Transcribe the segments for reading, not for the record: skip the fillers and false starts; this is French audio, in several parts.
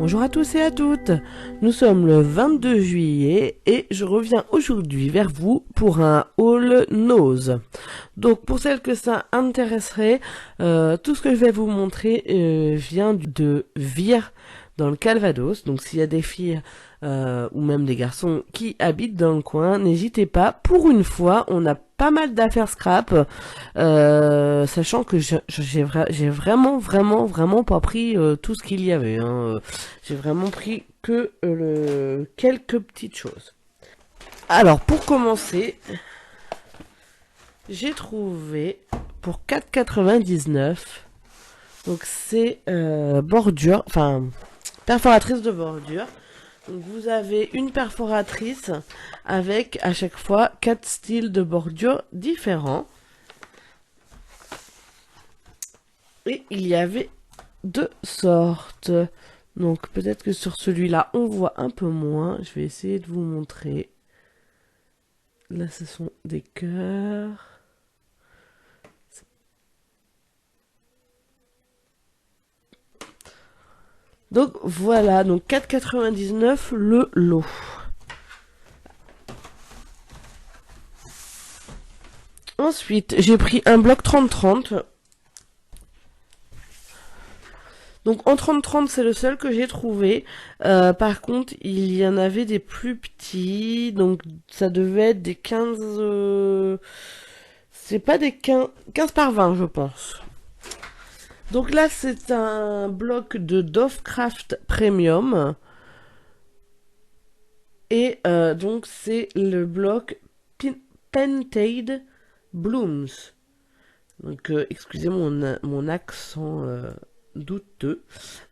Bonjour à tous et à toutes, nous sommes le 22 juillet et je reviens aujourd'hui vers vous pour un haul nose. Donc pour celles que ça intéresserait, tout ce que je vais vous montrer vient de Vire dans le Calvados. Donc s'il y a des filles ou même des garçons qui habitent dans le coin, n'hésitez pas. Pour une fois, on a pas mal d'affaires scrap, sachant que j'ai vraiment pas pris tout ce qu'il y avait. Hein. J'ai vraiment pris que quelques petites choses. Alors pour commencer, j'ai trouvé pour 4,99. Donc c'est bordure, enfin perforatrice de bordure. Donc vous avez une perforatrice avec à chaque fois 4 styles de bordure différents. Et il y avait 2 sortes. Donc peut-être que sur celui-là on voit un peu moins. Je vais essayer de vous montrer. Là ce sont des cœurs. Donc voilà, donc 4,99 le lot. Ensuite, j'ai pris un bloc 30-30. Donc en 30-30, c'est le seul que j'ai trouvé. Par contre, il y en avait des plus petits. Donc ça devait être des 15... c'est pas des 15 par 20, je pense. Donc là, c'est un bloc de Dovecraft Premium. Et donc c'est le bloc Pentade Blooms. Donc excusez mon accent douteux.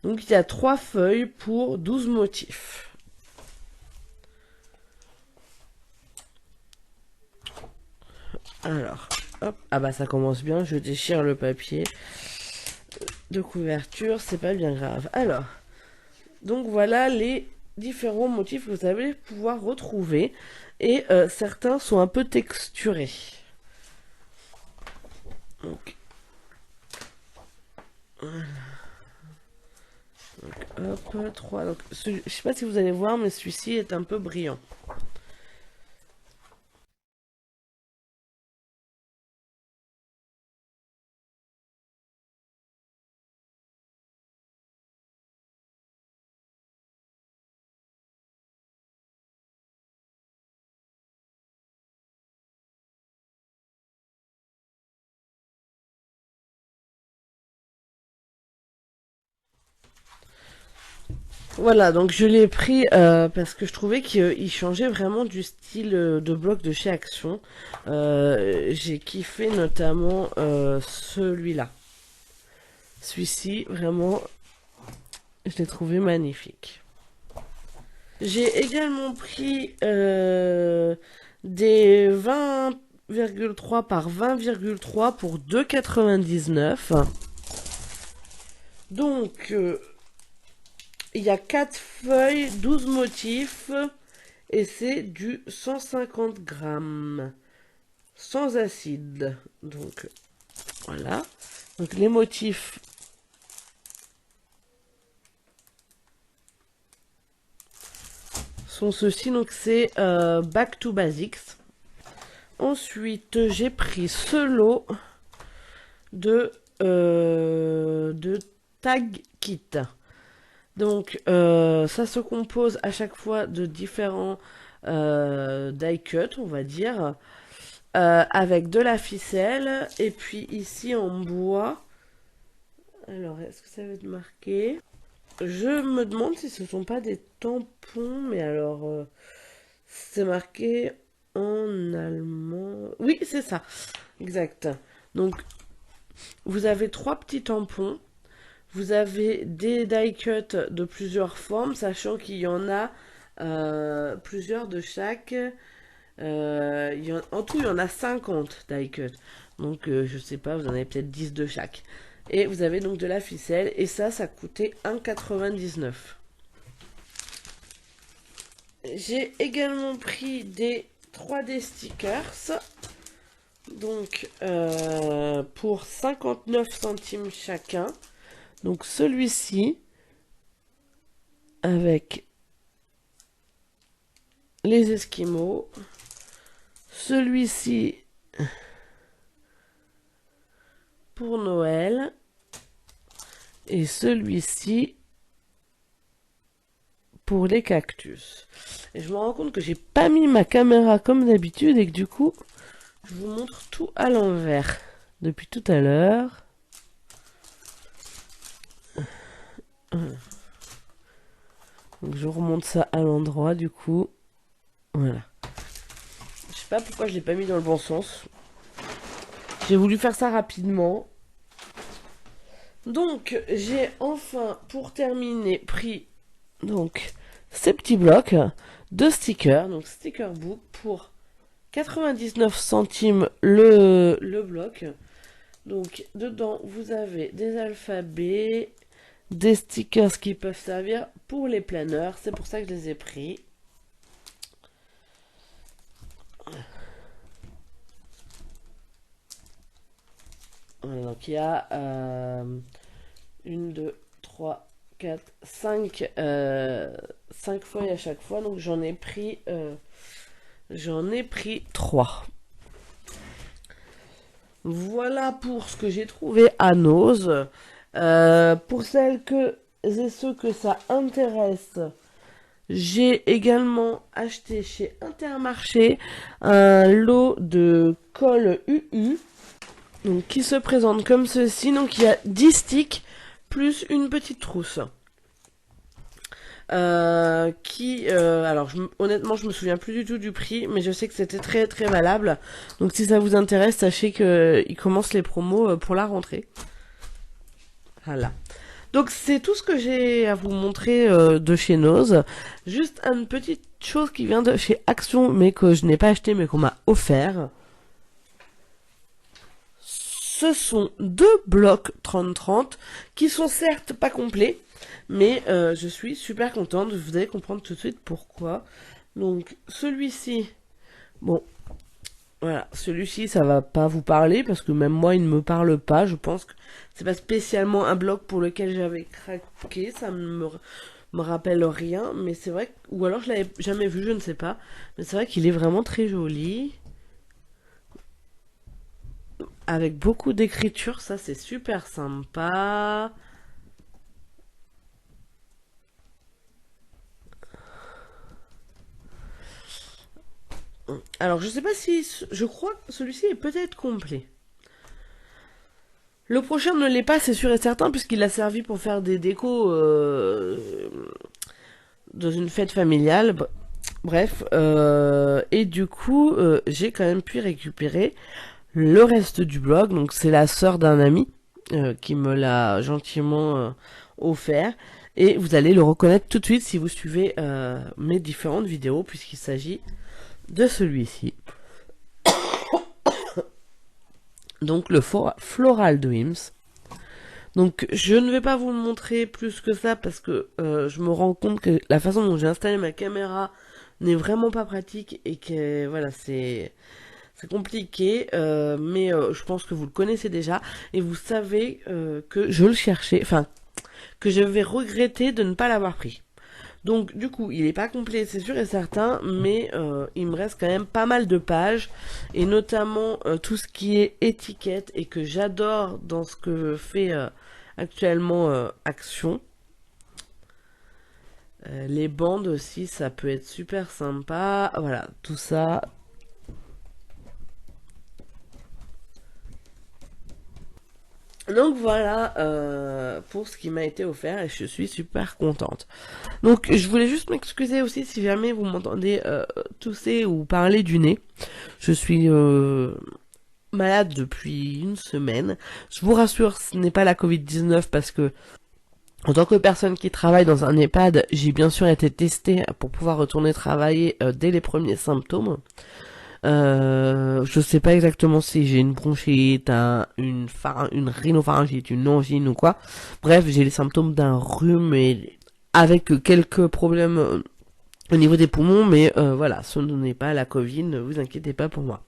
Donc il y a 3 feuilles pour 12 motifs. Alors, hop, ah bah ça commence bien, je déchire le papier de couverture, c'est pas bien grave. Alors, donc voilà les différents motifs que vous allez pouvoir retrouver. Et certains sont un peu texturés. Donc, voilà. Donc, hop, 3. Donc, je sais pas si vous allez voir, mais celui-ci est un peu brillant. Voilà, donc je l'ai pris parce que je trouvais qu'il changeait vraiment du style de bloc de chez Action. J'ai kiffé notamment celui-là. Celui-ci, vraiment, je l'ai trouvé magnifique. J'ai également pris des 20,3 par 20,3 pour 2,99. Donc, il y a 4 feuilles, 12 motifs, et c'est du 150 grammes, sans acide. Donc, voilà. Donc, les motifs sont ceux-ci. Donc, c'est Back to Basics. Ensuite, j'ai pris ce lot de tag kit. Donc, ça se compose à chaque fois de différents die cut, on va dire, avec de la ficelle. Et puis ici en bois. Alors, est-ce que ça va être marqué? Je me demande si ce ne sont pas des tampons, mais alors, c'est marqué en allemand. Oui, c'est ça, exact. Donc, vous avez 3 petits tampons. Vous avez des die cut de plusieurs formes, sachant qu'il y en a plusieurs de chaque. En tout, il y en a 50 die cut. Donc, je sais pas, vous en avez peut-être 10 de chaque. Et vous avez donc de la ficelle. Et ça coûtait 1,99. J'ai également pris des 3D stickers. Donc, pour 59 centimes chacun. Donc celui-ci, avec les Esquimaux. Celui-ci pour Noël. Et celui-ci pour les cactus. Et je me rends compte que j'ai pas mis ma caméra comme d'habitude et que du coup, je vous montre tout à l'envers depuis tout à l'heure. Donc je remonte ça à l'endroit du coup. Voilà. Je sais pas pourquoi je l'ai pas mis dans le bon sens. J'ai voulu faire ça rapidement. Donc j'ai enfin pour terminer pris donc ces petits blocs de stickers. Donc sticker book pour 99 centimes le bloc. Donc dedans vous avez des alphabets, des stickers qui peuvent servir pour les planeurs. C'est pour ça que je les ai pris. Voilà, donc il y a 1, 2, 3, 4, 5 feuilles à chaque fois. Donc j'en ai pris 3. Voilà pour ce que j'ai trouvé à Nose. Pour celles et ceux que ça intéresse, j'ai également acheté chez Intermarché un lot de colle UU. Donc, qui se présente comme ceci. Donc il y a 10 sticks plus une petite trousse. Alors honnêtement je me souviens plus du tout du prix, mais je sais que c'était très très valable. Donc si ça vous intéresse, sachez qu'ils commencent les promos pour la rentrée. Voilà. Donc c'est tout ce que j'ai à vous montrer de chez Nose. Juste une petite chose qui vient de chez Action, mais que je n'ai pas acheté, mais qu'on m'a offert. Ce sont 2 blocs 30-30 qui sont certes pas complets, mais je suis super contente. Vous allez comprendre tout de suite pourquoi. Donc celui-ci, bon, voilà, celui-ci ça va pas vous parler parce que même moi il ne me parle pas. Je pense que c'est pas spécialement un bloc pour lequel j'avais craqué, ça me rappelle rien, mais c'est vrai ou alors je l'avais jamais vu, je ne sais pas, mais c'est vrai qu'il est vraiment très joli. Avec beaucoup d'écriture, ça c'est super sympa. Alors je sais pas si... Je crois que celui-ci est peut-être complet. Le prochain ne l'est pas, c'est sûr et certain, puisqu'il a servi pour faire des décos dans une fête familiale. Bref, et du coup, j'ai quand même pu récupérer le reste du blog. Donc c'est la sœur d'un ami qui me l'a gentiment offert. Et vous allez le reconnaître tout de suite si vous suivez mes différentes vidéos, puisqu'il s'agit de celui-ci. Donc le Floral Dreams. Donc je ne vais pas vous le montrer plus que ça parce que je me rends compte que la façon dont j'ai installé ma caméra n'est vraiment pas pratique et que voilà c'est compliqué, mais je pense que vous le connaissez déjà et vous savez que je le cherchais, enfin que je vais regretter de ne pas l'avoir pris. Donc du coup, il n'est pas complet, c'est sûr et certain, mais il me reste quand même pas mal de pages, et notamment tout ce qui est étiquette, et que j'adore dans ce que fait actuellement Action. Les bandes aussi, ça peut être super sympa. Voilà, tout ça. Donc voilà pour ce qui m'a été offert, et je suis super contente. Donc je voulais juste m'excuser aussi si jamais vous m'entendez tousser ou parler du nez. Je suis malade depuis une semaine. Je vous rassure, ce n'est pas la Covid-19 parce que en tant que personne qui travaille dans un EHPAD, j'ai bien sûr été testée pour pouvoir retourner travailler dès les premiers symptômes. Je sais pas exactement si j'ai une bronchite, une rhinopharyngite, une angine ou quoi. Bref, j'ai les symptômes d'un rhume et avec quelques problèmes au niveau des poumons, mais voilà, ce n'est pas la Covid, ne vous inquiétez pas pour moi.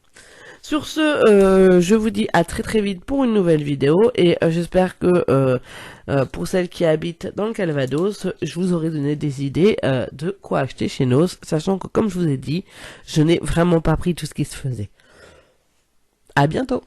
Sur ce, je vous dis à très très vite pour une nouvelle vidéo et j'espère que pour celles qui habitent dans le Calvados, je vous aurai donné des idées de quoi acheter chez Nos, sachant que comme je vous ai dit, je n'ai vraiment pas pris tout ce qui se faisait. À bientôt!